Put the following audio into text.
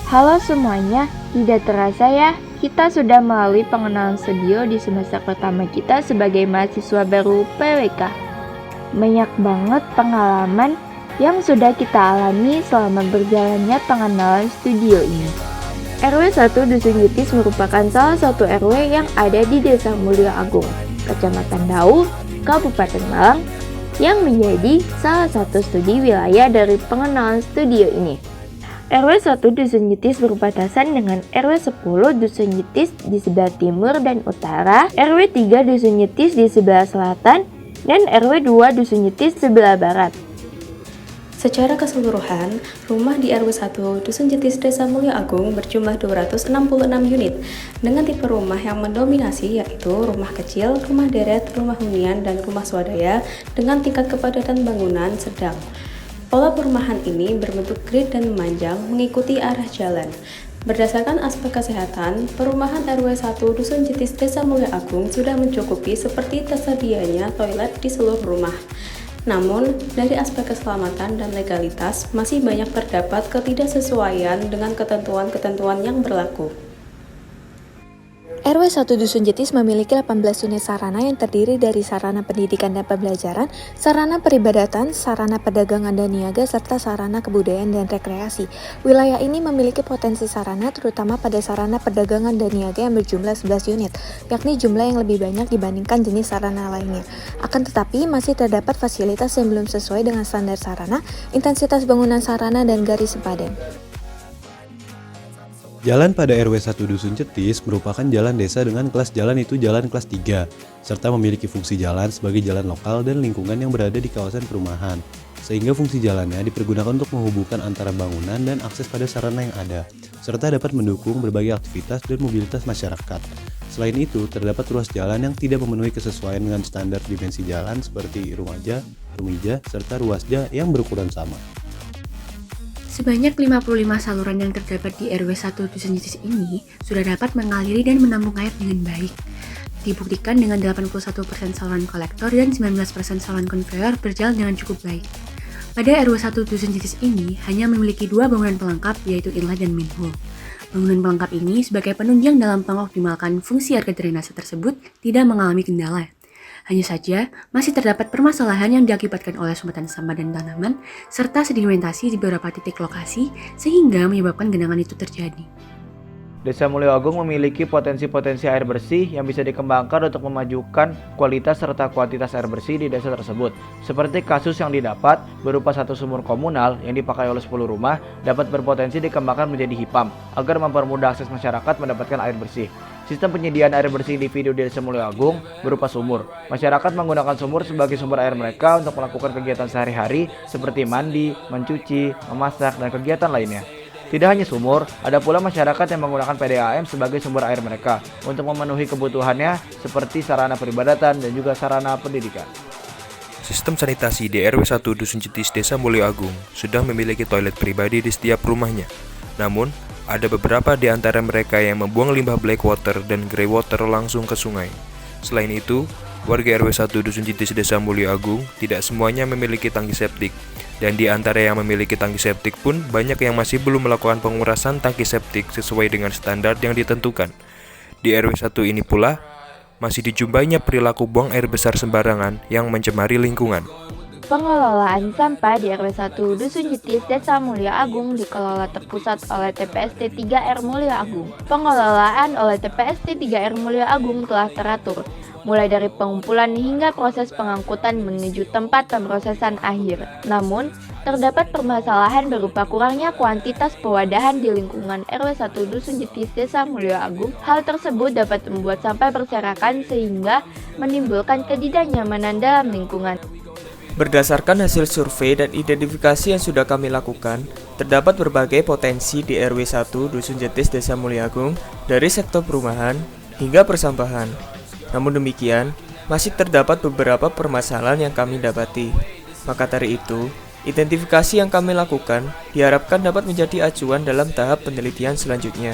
Halo semuanya, tidak terasa ya, kita sudah melalui pengenalan studio di semester pertama kita sebagai mahasiswa baru PWK. Banyak banget pengalaman yang sudah kita alami selama berjalannya pengenalan studio ini. RW 1 Dusun Jetis merupakan salah satu RW yang ada di Desa Mulyo Agung, Kecamatan Dau, Kabupaten Malang, yang menjadi salah satu studi wilayah dari pengenalan studio ini. RW 1 Dusun Jetis berbatasan dengan RW 10 Dusun Jetis di sebelah timur dan utara, RW 3 Dusun Jetis di sebelah selatan, dan RW 2 Dusun Jetis sebelah barat. Secara keseluruhan, rumah di RW 1 Dusun Jetis Desa Mulyo Agung berjumlah 266 unit dengan tipe rumah yang mendominasi yaitu rumah kecil, rumah deret, rumah hunian, dan rumah swadaya dengan tingkat kepadatan bangunan sedang. Pola perumahan ini berbentuk grid dan memanjang mengikuti arah jalan. Berdasarkan aspek kesehatan, perumahan RW 1 Dusun Jetis Desa Mulyo Agung sudah mencukupi seperti tersedianya toilet di seluruh rumah. Namun, dari aspek keselamatan dan legalitas masih banyak terdapat ketidaksesuaian dengan ketentuan-ketentuan yang berlaku. RW 1 Dusun Jetis memiliki 18 unit sarana yang terdiri dari sarana pendidikan dan pembelajaran, sarana peribadatan, sarana perdagangan dan niaga, serta sarana kebudayaan dan rekreasi. Wilayah ini memiliki potensi sarana terutama pada sarana perdagangan dan niaga yang berjumlah 11 unit, yakni jumlah yang lebih banyak dibandingkan jenis sarana lainnya. Akan tetapi, masih terdapat fasilitas yang belum sesuai dengan standar sarana, intensitas bangunan sarana, dan garis sepadan. Jalan pada RW 1 Dusun Jetis merupakan jalan desa dengan kelas jalan itu jalan kelas 3, serta memiliki fungsi jalan sebagai jalan lokal dan lingkungan yang berada di kawasan perumahan, sehingga fungsi jalannya dipergunakan untuk menghubungkan antara bangunan dan akses pada sarana yang ada, serta dapat mendukung berbagai aktivitas dan mobilitas masyarakat. Selain itu, terdapat ruas jalan yang tidak memenuhi kesesuaian dengan standar dimensi jalan seperti rumaja, rumija, serta ruasja yang berukuran sama. Sebanyak 55 saluran yang terdapat di RW 1 Dusun Jetis ini sudah dapat mengaliri dan menampung air dengan baik. Dibuktikan dengan 81% saluran kolektor dan 19% saluran konveyor berjalan dengan cukup baik. Pada RW 1 Dusun Jetis ini hanya memiliki 2 bangunan pelengkap yaitu inlet dan manhole. Bangunan pelengkap ini sebagai penunjang dalam mengoptimalkan fungsi air drainase tersebut tidak mengalami kendala. Hanya saja, masih terdapat permasalahan yang diakibatkan oleh sumbatan sampah dan tanaman, serta sedimentasi di beberapa titik lokasi, sehingga menyebabkan genangan itu terjadi. Desa Mulyo Agung memiliki potensi-potensi air bersih yang bisa dikembangkan untuk memajukan kualitas serta kuantitas air bersih di desa tersebut. Seperti kasus yang didapat berupa satu sumur komunal yang dipakai oleh 10 rumah dapat berpotensi dikembangkan menjadi HIPAM agar mempermudah akses masyarakat mendapatkan air bersih. Sistem penyediaan air bersih individu di Desa Mulyo Agung berupa sumur. Masyarakat menggunakan sumur sebagai sumber air mereka untuk melakukan kegiatan sehari-hari seperti mandi, mencuci, memasak, dan kegiatan lainnya. Tidak hanya sumur, ada pula masyarakat yang menggunakan PDAM sebagai sumber air mereka untuk memenuhi kebutuhannya seperti sarana peribadatan dan juga sarana pendidikan. Sistem sanitasi di RW 1 Dusun Jetis Desa Mulyo Agung sudah memiliki toilet pribadi di setiap rumahnya. Namun, ada beberapa di antara mereka yang membuang limbah black water dan grey water langsung ke sungai. Selain itu, warga RW 1 Dusun Jetis Desa Mulyo Agung tidak semuanya memiliki tangki septik. Dan di antara yang memiliki tangki septik pun banyak yang masih belum melakukan pengurasan tangki septik sesuai dengan standar yang ditentukan. Di RW 1 ini pula, masih dijumpainya perilaku buang air besar sembarangan yang mencemari lingkungan. Pengelolaan sampah di RW 1 Dusun Jetis Desa Mulyo Agung dikelola terpusat oleh TPST 3R Mulyo Agung. Pengelolaan oleh TPST 3R Mulyo Agung telah teratur, mulai dari pengumpulan hingga proses pengangkutan menuju tempat pemrosesan akhir. Namun, terdapat permasalahan berupa kurangnya kuantitas pewadahan di lingkungan RW 1 Dusun Jetis Desa Mulyo Agung. Hal tersebut dapat membuat sampah berserakan sehingga menimbulkan ketidaknyamanan dalam lingkungan. Berdasarkan hasil survei dan identifikasi yang sudah kami lakukan, terdapat berbagai potensi di RW 1 Dusun Jetis Desa Mulyo Agung dari sektor perumahan hingga persampahan. Namun demikian, masih terdapat beberapa permasalahan yang kami dapati. Maka dari itu, identifikasi yang kami lakukan diharapkan dapat menjadi acuan dalam tahap penelitian selanjutnya.